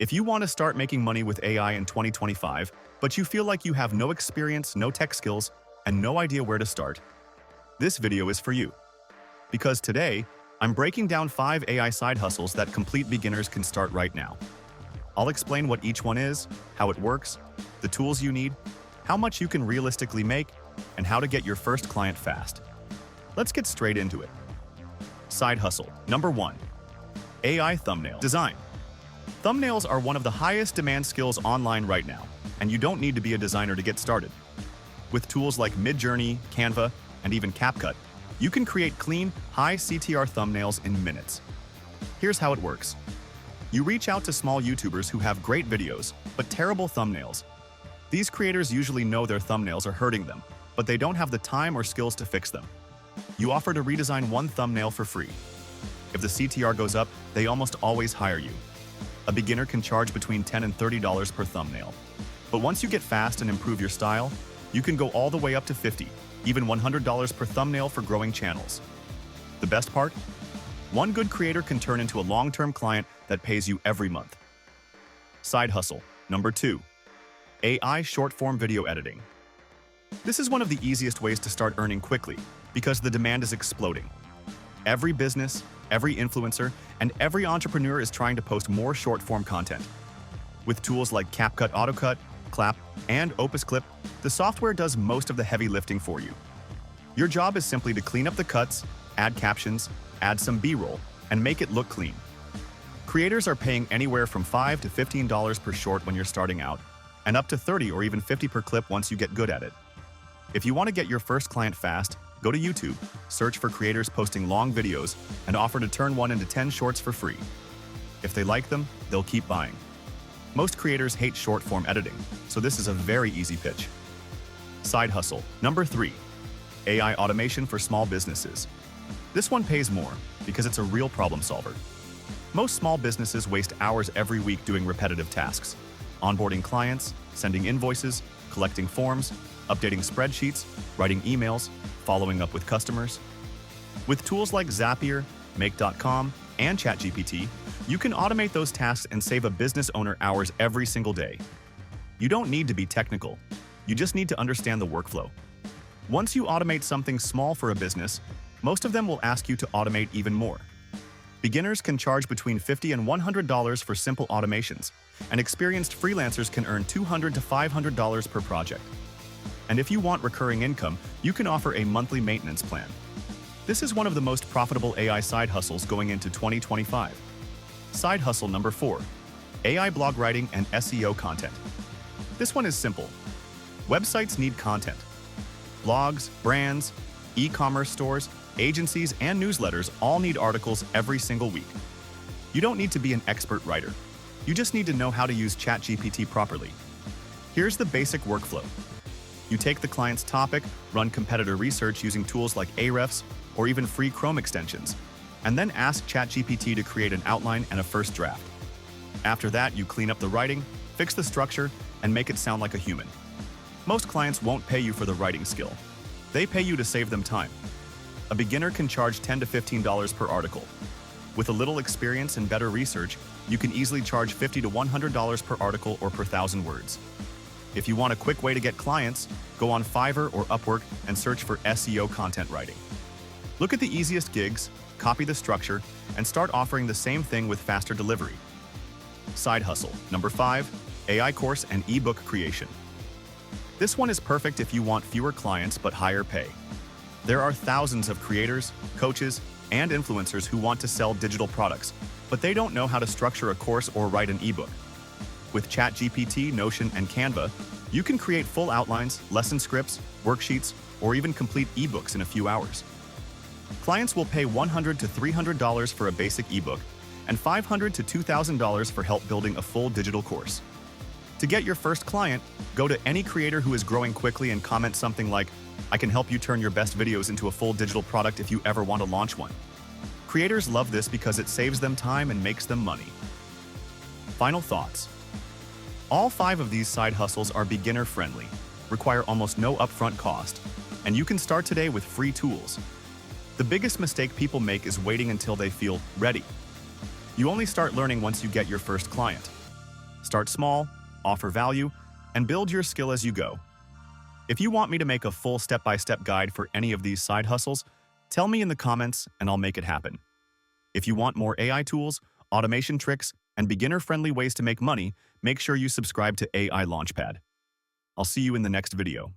If you want to start making money with AI in 2025, but you feel like you have no experience, no tech skills, and no idea where to start, this video is for you. Because today, I'm breaking down 5 AI side hustles that complete beginners can start right now. I'll explain what each one is, how it works, the tools you need, how much you can realistically make, and how to get your first client fast. Let's get straight into it. Side hustle. Number 1. AI thumbnail design. Thumbnails are one of the highest demand skills online right now, and you don't need to be a designer to get started. With tools like Midjourney, Canva, and even CapCut, you can create clean, high CTR thumbnails in minutes. Here's how it works. You reach out to small YouTubers who have great videos, but terrible thumbnails. These creators usually know their thumbnails are hurting them, but they don't have the time or skills to fix them. You offer to redesign one thumbnail for free. If the CTR goes up, they almost always hire you. A beginner can charge between $10 and $30 per thumbnail. But once you get fast and improve your style, you can go all the way up to $50, even $100 per thumbnail for growing channels. The best part? One good creator can turn into a long-term client that pays you every month. Side hustle. Number 2. AI short-form video editing. This is one of the easiest ways to start earning quickly because the demand is exploding. Every business, every influencer, and every entrepreneur is trying to post more short-form content. With tools like CapCut AutoCut, Clap, and Opus Clip, the software does most of the heavy lifting for you. Your job is simply to clean up the cuts, add captions, add some B-roll, and make it look clean. Creators are paying anywhere from $5 to $15 per short when you're starting out, and up to $30 or even $50 per clip once you get good at it. If you want to get your first client fast, go to YouTube, search for creators posting long videos, and offer to turn one into 10 shorts for free. If they like them, they'll keep buying. Most creators hate short-form editing, so this is a very easy pitch. Side hustle. Number 3. AI automation for small businesses. This one pays more because it's a real problem solver. Most small businesses waste hours every week doing repetitive tasks: onboarding clients, sending invoices, collecting forms, updating spreadsheets, writing emails, following up with customers. With tools like Zapier, Make.com, and ChatGPT, you can automate those tasks and save a business owner hours every single day. You don't need to be technical. You just need to understand the workflow. Once you automate something small for a business, most of them will ask you to automate even more. Beginners can charge between $50 and $100 for simple automations, and experienced freelancers can earn $200 to $500 per project. And if you want recurring income, you can offer a monthly maintenance plan. This is one of the most profitable AI side hustles going into 2025. Side hustle number 4. AI blog writing and SEO content. This one is simple. Websites need content. Blogs, brands, e-commerce stores, agencies, and newsletters all need articles every single week. You don't need to be an expert writer. You just need to know how to use ChatGPT properly. Here's the basic workflow. You take the client's topic, run competitor research using tools like Ahrefs or even free Chrome extensions, and then ask ChatGPT to create an outline and a first draft. After that, you clean up the writing, fix the structure, and make it sound like a human. Most clients won't pay you for the writing skill. They pay you to save them time. A beginner can charge $10 to $15 per article. With a little experience and better research, you can easily charge $50 to $100 per article or per 1,000 words. If you want a quick way to get clients, go on Fiverr or Upwork and search for SEO content writing. Look at the easiest gigs, copy the structure, and start offering the same thing with faster delivery. Side hustle. Number 5. AI course and eBook creation. This one is perfect if you want fewer clients but higher pay. There are thousands of creators, coaches, and influencers who want to sell digital products, but they don't know how to structure a course or write an ebook. With ChatGPT, Notion, and Canva, you can create full outlines, lesson scripts, worksheets, or even complete ebooks in a few hours. Clients will pay $100 to $300 for a basic ebook and $500 to $2,000 for help building a full digital course. To get your first client, go to any creator who is growing quickly and comment something like, "I can help you turn your best videos into a full digital product if you ever want to launch one." Creators love this because it saves them time and makes them money. Final thoughts. All 5 of these side hustles are beginner-friendly, require almost no upfront cost, and you can start today with free tools. The biggest mistake people make is waiting until they feel ready. You only start learning once you get your first client. Start small, offer value, and build your skill as you go. If you want me to make a full step-by-step guide for any of these side hustles, tell me in the comments and I'll make it happen. If you want more AI tools, automation tricks, and beginner-friendly ways to make money, make sure you subscribe to AI Launchpad. I'll see you in the next video.